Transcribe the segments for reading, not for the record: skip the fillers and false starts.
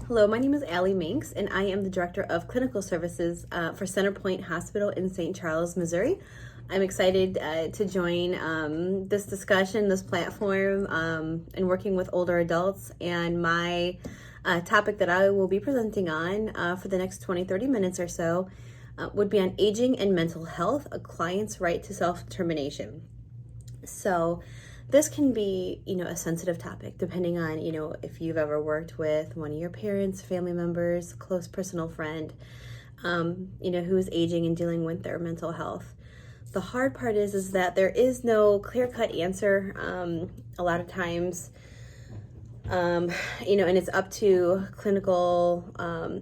Hello, my name is Allie Minks, and I am the Director of Clinical Services for Centerpoint Hospital in St. Charles, Missouri. I'm excited to join this discussion, this platform, and working with older adults. And my topic that I will be presenting on for the next 20-30 minutes or so would be on aging and mental health, a client's right to self-determination. So this can be, a sensitive topic depending on, if you've ever worked with one of your parents, family members, close personal friend, who is aging and dealing with their mental health. The hard part is that there is no clear-cut answer. A lot of times, and it's up to clinical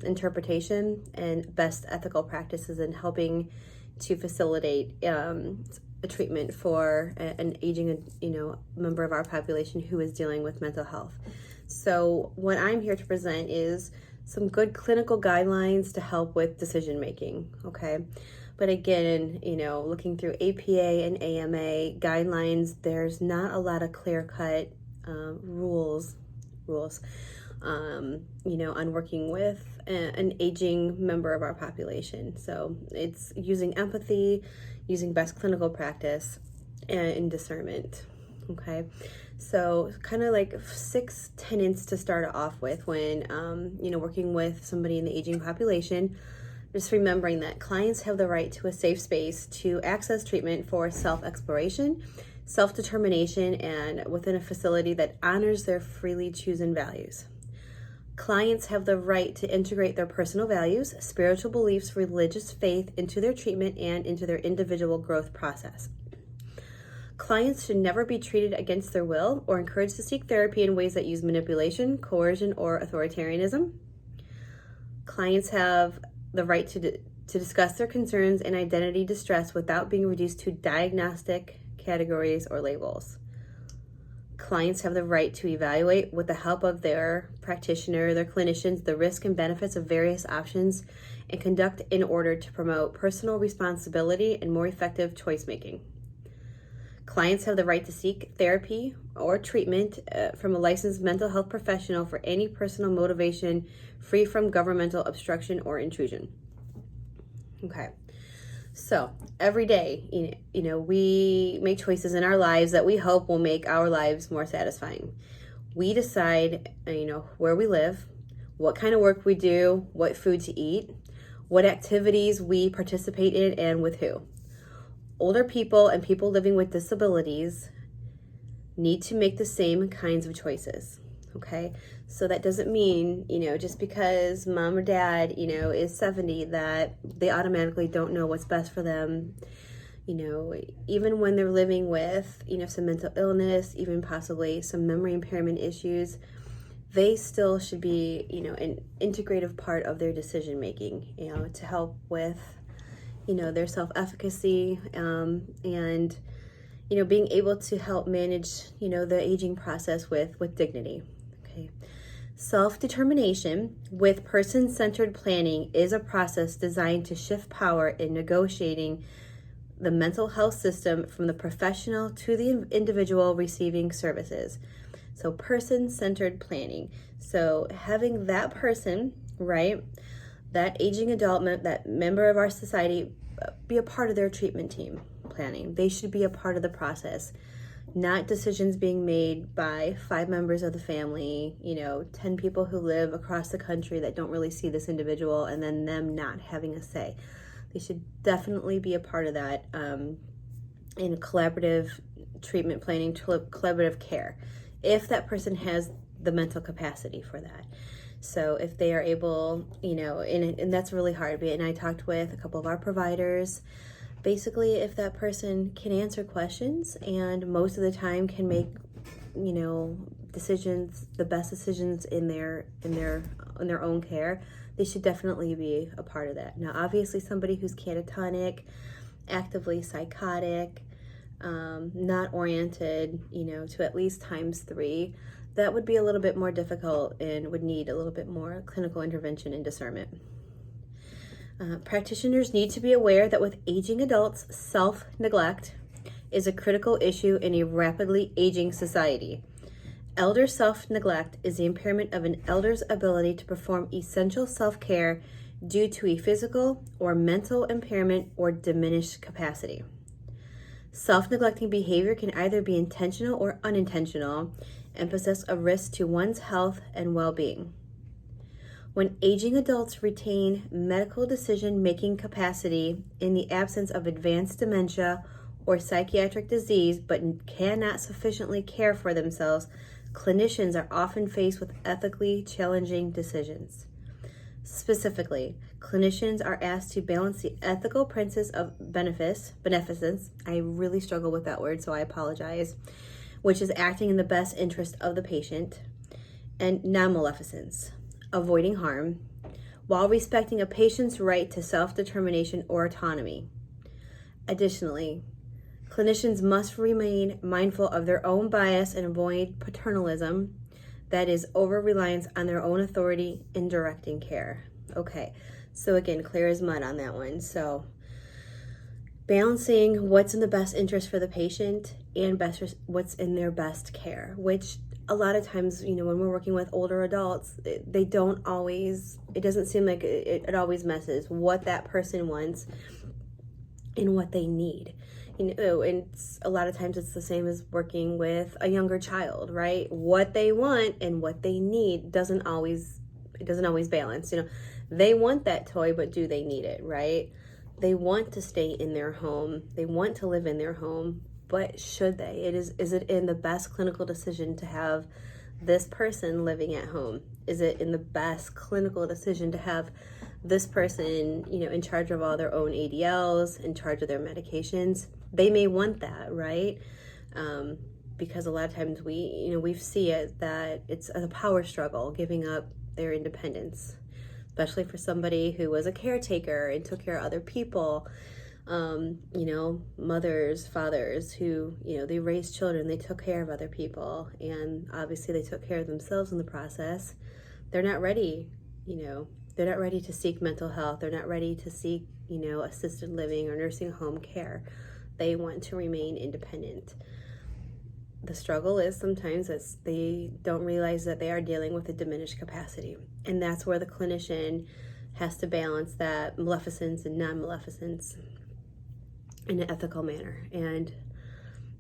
interpretation and best ethical practices in helping to facilitate a treatment for an aging, member of our population who is dealing with mental health. So what I'm here to present is some good clinical guidelines to help with decision making, okay? But again, looking through APA and AMA guidelines, there's not a lot of clear-cut rules, on working with an aging member of our population. So it's using empathy, using best clinical practice, and discernment. Okay, so kind of like 6 tenets to start off with when working with somebody in the aging population. Just remembering that clients have the right to a safe space to access treatment for self-exploration, self-determination, and within a facility that honors their freely chosen values. Clients have the right to integrate their personal values, spiritual beliefs, religious faith into their treatment and into their individual growth process. Clients should never be treated against their will or encouraged to seek therapy in ways that use manipulation, coercion, or authoritarianism. Clients have the right to discuss their concerns and identity distress without being reduced to diagnostic categories or labels. Clients have the right to evaluate, with the help of their practitioner, their clinicians, the risk and benefits of various options and conduct in order to promote personal responsibility and more effective choice making. Clients have the right to seek therapy or treatment from a licensed mental health professional for any personal motivation free from governmental obstruction or intrusion. Okay. So every day, we make choices in our lives that we hope will make our lives more satisfying. We decide, where we live, what kind of work we do, what food to eat, what activities we participate in, and with who. Older people and people living with disabilities need to make the same kinds of choices. Okay, so that doesn't mean, just because mom or dad, is 70, that they automatically don't know what's best for them. Even when they're living with, some mental illness, even possibly some memory impairment issues, they still should be, an integrative part of their decision making, to help with, their self-efficacy and, being able to help manage, the aging process with dignity. Okay. Self-determination with person-centered planning is a process designed to shift power in negotiating the mental health system from the professional to the individual receiving services. So person-centered planning. So having that person, right, that aging adult, that member of our society, be a part of their treatment team planning. They should be a part of the process. Not decisions being made by 5 members of the family, 10 people who live across the country that don't really see this individual, and then them not having a say. They should definitely be a part of that in collaborative treatment planning, collaborative care, if that person has the mental capacity for that. So if they are able, and that's really hard. And I talked with a couple of our providers. Basically, if that person can answer questions and most of the time can make, decisions, the best decisions in their own care, they should definitely be a part of that. Now, obviously, somebody who's catatonic, actively psychotic, not oriented, to at least ×3, that would be a little bit more difficult and would need a little bit more clinical intervention and discernment. Practitioners need to be aware that with aging adults, self-neglect is a critical issue in a rapidly aging society. Elder self-neglect is the impairment of an elder's ability to perform essential self-care due to a physical or mental impairment or diminished capacity. Self-neglecting behavior can either be intentional or unintentional and possess a risk to one's health and well-being. When aging adults retain medical decision-making capacity in the absence of advanced dementia or psychiatric disease but cannot sufficiently care for themselves, clinicians are often faced with ethically challenging decisions. Specifically, clinicians are asked to balance the ethical principles of beneficence, I really struggle with that word, so I apologize, which is acting in the best interest of the patient, and non-maleficence, avoiding harm, while respecting a patient's right to self-determination or autonomy. Additionally, clinicians must remain mindful of their own bias and avoid paternalism, that is, over-reliance on their own authority in directing care. Okay, so again, clear as mud on that one. So balancing what's in the best interest for the patient and what's in their best care, which a lot of times, when we're working with older adults, they don't always, it doesn't seem like it always messes what that person wants and what they need. And a lot of times it's the same as working with a younger child, right? What they want and what they need doesn't always balance. They want that toy, but do they need it, right? They want to stay in their home. They want to live in their home, but should they? Is it in the best clinical decision to have this person living at home? Is it in the best clinical decision to have this person, in charge of all their own ADLs, in charge of their medications? They may want that, right? Because a lot of times we see it that it's a power struggle, giving up their independence, especially for somebody who was a caretaker and took care of other people. Mothers, fathers who, they raised children, they took care of other people, and obviously they took care of themselves in the process. They're not ready, they're not ready to seek mental health. They're not ready to seek, assisted living or nursing home care. They want to remain independent. The struggle is sometimes that they don't realize that they are dealing with a diminished capacity. And that's where the clinician has to balance that maleficence and non-maleficence in an ethical manner. And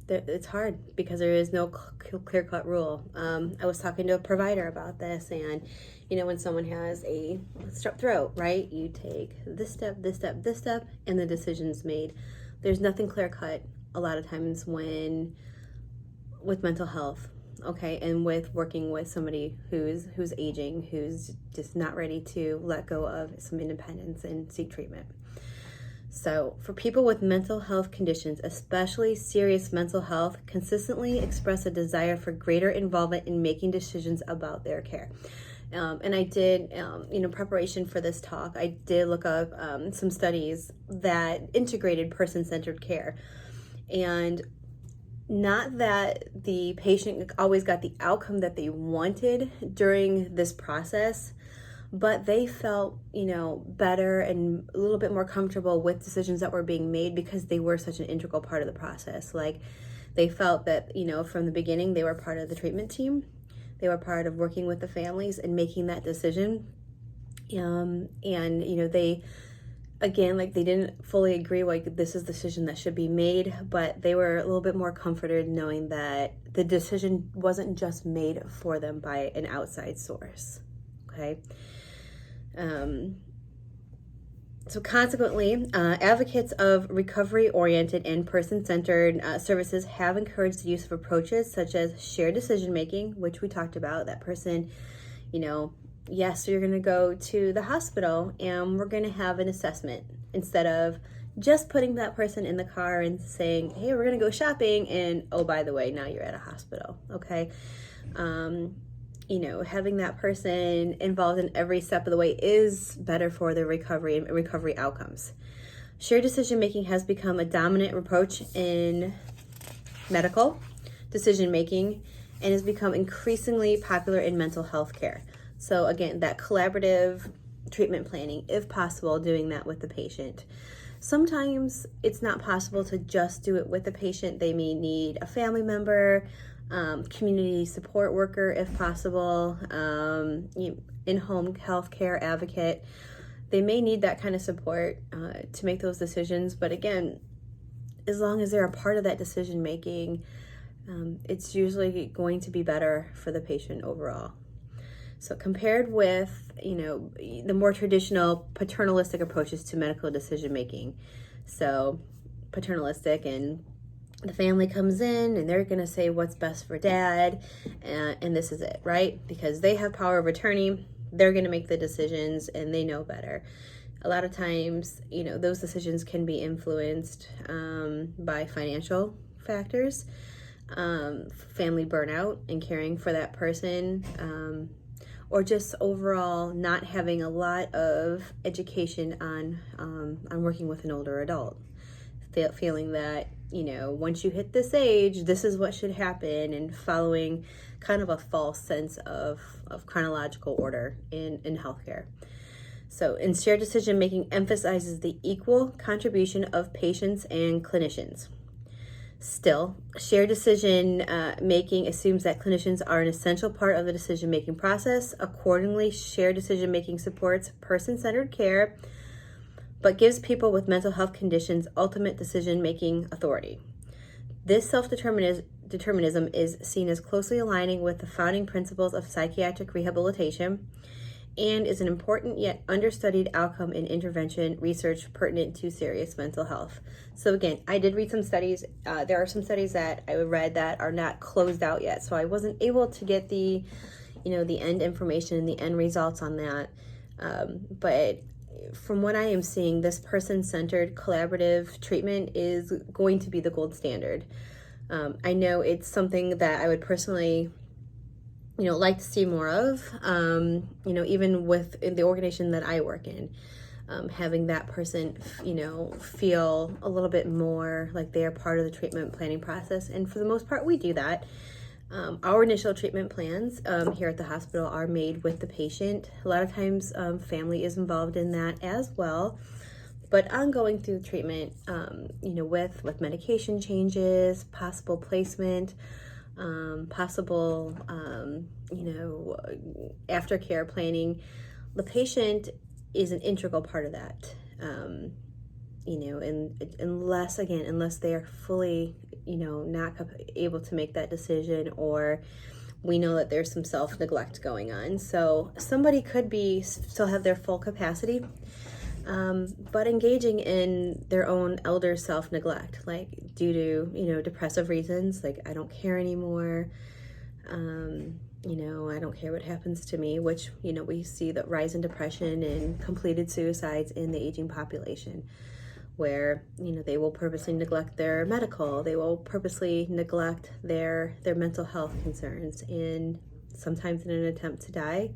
it's hard because there is no clear-cut rule. I was talking to a provider about this, and when someone has a strep throat, right, you take this step, this step, this step, and the decision's made. There's nothing clear-cut a lot of times with mental health, okay, and with working with somebody who's aging, who's just not ready to let go of some independence and seek treatment. So for people with mental health conditions, especially serious mental health, consistently express a desire for greater involvement in making decisions about their care. And I did, preparation for this talk, I did look up some studies that integrated person-centered care. And not that the patient always got the outcome that they wanted during this process, but they felt, better and a little bit more comfortable with decisions that were being made because they were such an integral part of the process. Like, they felt that, from the beginning, they were part of the treatment team. They were part of working with the families and making that decision. And, they, again, they didn't fully agree, this is the decision that should be made, but they were a little bit more comforted knowing that the decision wasn't just made for them by an outside source, okay? So consequently, advocates of recovery-oriented and person-centered services have encouraged the use of approaches such as shared decision-making, which we talked about. That person, yes, so you're going to go to the hospital and we're going to have an assessment instead of just putting that person in the car and saying, hey, we're going to go shopping, and oh, by the way, now you're at a hospital, okay? Having that person involved in every step of the way is better for the recovery and recovery outcomes. Shared decision-making has become a dominant approach in medical decision-making and has become increasingly popular in mental health care. So again, that collaborative treatment planning, if possible, doing that with the patient. Sometimes it's not possible to just do it with the patient. They may need a family member, community support worker if possible, in-home healthcare advocate. They may need that kind of support to make those decisions, but again, as long as they're a part of that decision making, it's usually going to be better for the patient overall. So compared with, the more traditional paternalistic approaches to medical decision making. So paternalistic, and the family comes in and they're going to say what's best for dad, and this is it, right? Because they have power of attorney, they're going to make the decisions and they know better. A lot of times, those decisions can be influenced by financial factors, family burnout and caring for that person, or just overall not having a lot of education on working with an older adult. Feeling that, once you hit this age, this is what should happen, and following kind of a false sense of chronological order in healthcare. So, in shared decision making emphasizes the equal contribution of patients and clinicians. Still, shared decision making assumes that clinicians are an essential part of the decision making process. Accordingly, shared decision making supports person-centered care, but gives people with mental health conditions ultimate decision-making authority. This self-determinism is seen as closely aligning with the founding principles of psychiatric rehabilitation and is an important yet understudied outcome in intervention research pertinent to serious mental health. So again, I did read some studies. There are some studies that I read that are not closed out yet, so I wasn't able to get the end information and the end results on that. But from what I am seeing, this person-centered collaborative treatment is going to be the gold standard. I know it's something that I would personally, like to see more of, even with the organization that I work in, having that person, feel a little bit more like they are part of the treatment planning process. And for the most part, we do that. Our initial treatment plans here at the hospital are made with the patient. A lot of times family is involved in that as well. But ongoing through treatment, with medication changes, possible placement, possible, aftercare planning, the patient is an integral part of that. And unless they are fully, not able to make that decision, or we know that there's some self-neglect going on. So somebody could still have their full capacity, but engaging in their own elder self-neglect, like due to, depressive reasons, like I don't care anymore, I don't care what happens to me, which, we see the rise in depression and completed suicides in the aging population, where, they will purposely neglect their medical, they will purposely neglect their mental health concerns, and sometimes in an attempt to die,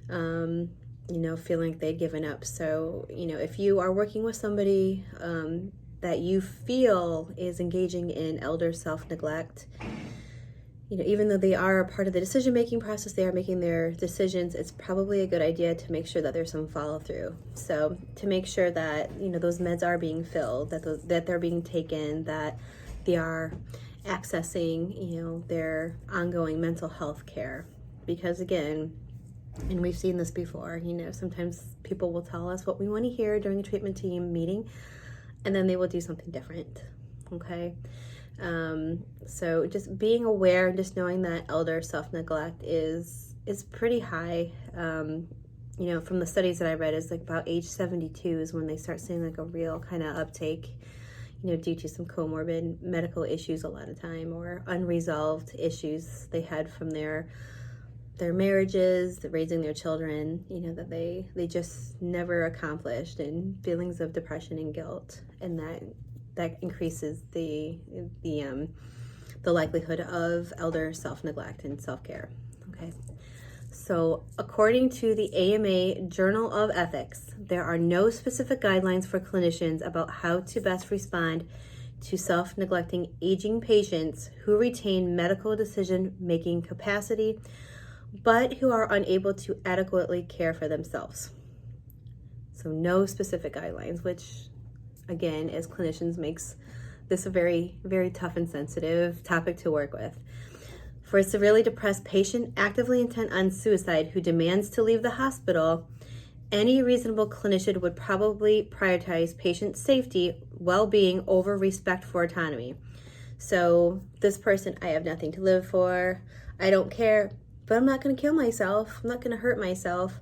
feeling like they'd given up. So, if you are working with somebody that you feel is engaging in elder self-neglect, even though they are a part of the decision-making process, they are making their decisions, it's probably a good idea to make sure that there's some follow-through. So to make sure that, those meds are being filled, that they're being taken, that they are accessing, their ongoing mental health care. Because again, and we've seen this before, sometimes people will tell us what we want to hear during a treatment team meeting, and then they will do something different, okay? So just being aware and just knowing that elder self-neglect is pretty high. From the studies that I read, is like about age 72 is when they start seeing like a real kind of uptake, due to some comorbid medical issues a lot of time, or unresolved issues they had from their marriages, raising their children, that they just never accomplished, and feelings of depression and guilt, and that increases the likelihood of elder self-neglect and self-care. Okay, so according to the AMA Journal of Ethics, there are no specific guidelines for clinicians about how to best respond to self-neglecting aging patients who retain medical decision-making capacity, but who are unable to adequately care for themselves. So no specific guidelines, which again, as clinicians, makes this a very, very tough and sensitive topic to work with. For a severely depressed patient actively intent on suicide who demands to leave the hospital, any reasonable clinician would probably prioritize patient safety, well-being over respect for autonomy. So this person, I have nothing to live for, I don't care, but I'm not going to kill myself, I'm not going to hurt myself.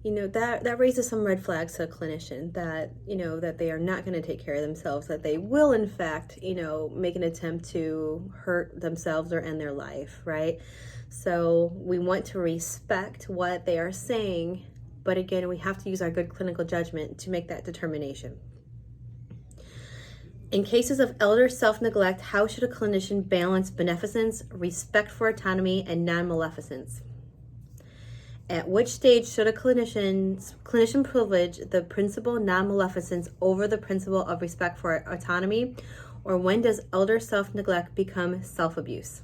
That raises some red flags to a clinician that, that they are not going to take care of themselves, that they will, in fact, make an attempt to hurt themselves or end their life, right? So we want to respect what they are saying, but again, we have to use our good clinical judgment to make that determination. In cases of elder self-neglect, how should a clinician balance beneficence, respect for autonomy, and non-maleficence? At which stage should a clinician privilege the principle non-maleficence over the principle of respect for autonomy, or when does elder self-neglect become self-abuse?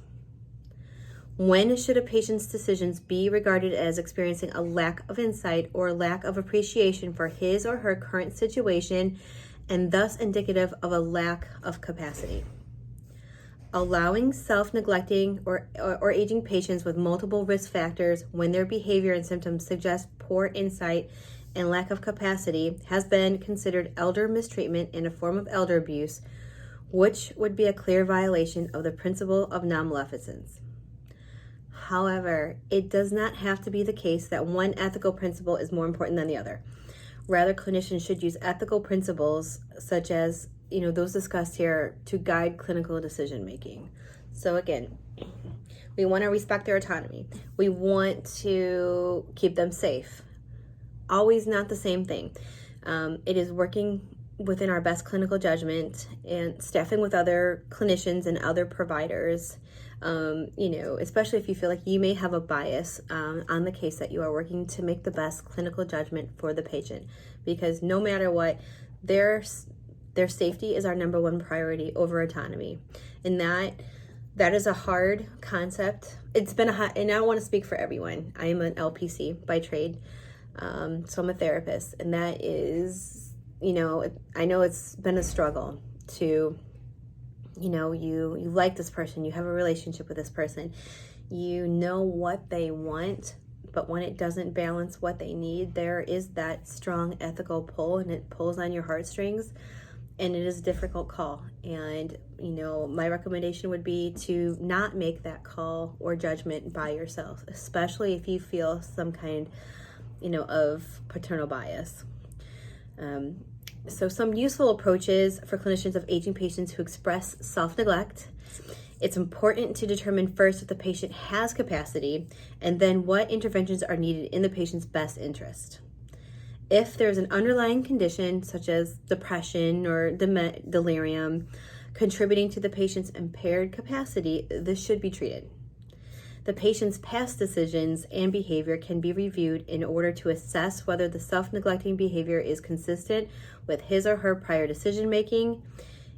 When should a patient's decisions be regarded as experiencing a lack of insight or lack of appreciation for his or her current situation and thus indicative of a lack of capacity? Allowing self-neglecting or aging patients with multiple risk factors when their behavior and symptoms suggest poor insight and lack of capacity has been considered elder mistreatment and a form of elder abuse, which would be a clear violation of the principle of non-maleficence. However, it does not have to be the case that one ethical principle is more important than the other. Rather, clinicians should use ethical principles such as those discussed here to guide clinical decision making. So again, we want to respect their autonomy. We want to keep them safe. Always not the same thing. It is working within our best clinical judgment and staffing with other clinicians and other providers, especially if you feel like you may have a bias on the case that you are working, to make the best clinical judgment for the patient. Because no matter what, their safety is our number one priority over autonomy. And that is a hard concept. It's been and I don't want to speak for everyone. I am an LPC by trade. So I'm a therapist. And that is, I know it's been a struggle to, you like this person, you have a relationship with this person, you know what they want, but when it doesn't balance what they need, there is that strong ethical pull, and it pulls on your heartstrings. And it is a difficult call. And, my recommendation would be to not make that call or judgment by yourself, especially if you feel some kind, of paternal bias. So some useful approaches for clinicians of aging patients who express self-neglect. It's important to determine first if the patient has capacity, and then what interventions are needed in the patient's best interest. If there's an underlying condition such as depression or delirium contributing to the patient's impaired capacity, this should be treated. The patient's past decisions and behavior can be reviewed in order to assess whether the self-neglecting behavior is consistent with his or her prior decision-making.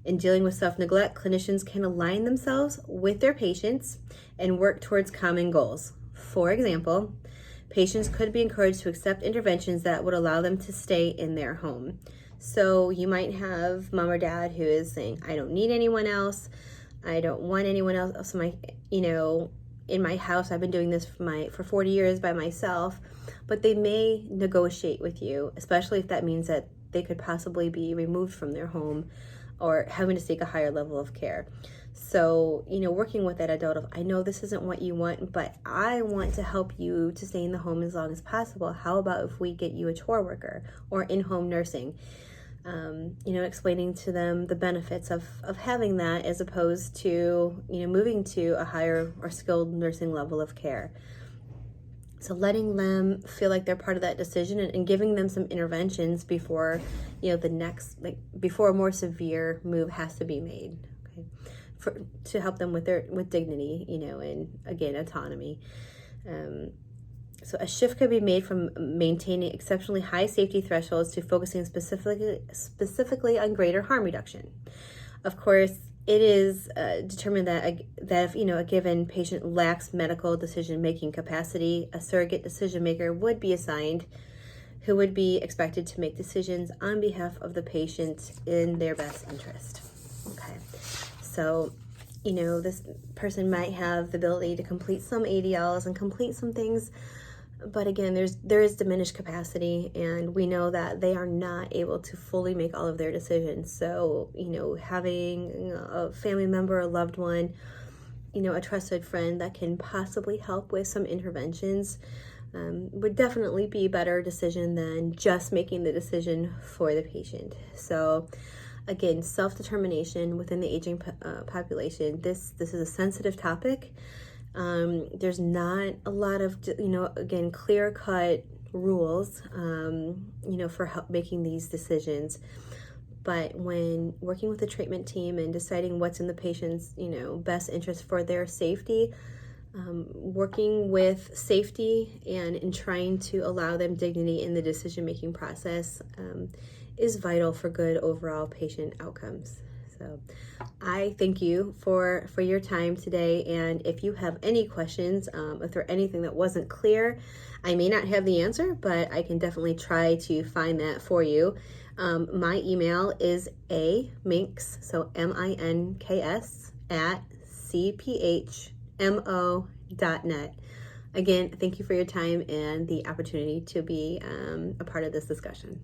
In dealing with self-neglect, clinicians can align themselves with their patients and work towards common goals. For example, patients could be encouraged to accept interventions that would allow them to stay in their home. So you might have mom or dad who is saying, I don't need anyone else. I don't want anyone else in my house. I've been doing this for 40 years by myself. But they may negotiate with you, especially if that means that they could possibly be removed from their home or having to seek a higher level of care. So, working with that adult of, I know this isn't what you want, but I want to help you to stay in the home as long as possible. How about if we get you a chore worker or in-home nursing? Explaining to them the benefits of having that as opposed to, moving to a higher or skilled nursing level of care. So letting them feel like they're part of that decision and giving them some interventions before, before a more severe move has to be made, okay? To help them with dignity, and again, autonomy. So a shift could be made from maintaining exceptionally high safety thresholds to focusing specifically on greater harm reduction. Of course, it is determined that if a given patient lacks medical decision-making capacity, a surrogate decision-maker would be assigned, who would be expected to make decisions on behalf of the patient in their best interest. Okay, so this person might have the ability to complete some ADLs and complete some things, but again, there is diminished capacity, and we know that they are not able to fully make all of their decisions. So, having a family member, a loved one, a trusted friend that can possibly help with some interventions would definitely be a better decision than just making the decision for the patient. So again, self-determination within the aging population, this is a sensitive topic. There's not a lot of, again, clear-cut rules, for making these decisions. But when working with the treatment team and deciding what's in the patient's, best interest for their safety, working with safety and in trying to allow them dignity in the decision-making process is vital for good overall patient outcomes. So I thank you for your time today. And if you have any questions, if there anything that wasn't clear, I may not have the answer, but I can definitely try to find that for you. My email is aminks, so MINKS @cphmo.net. Again, thank you for your time and the opportunity to be a part of this discussion.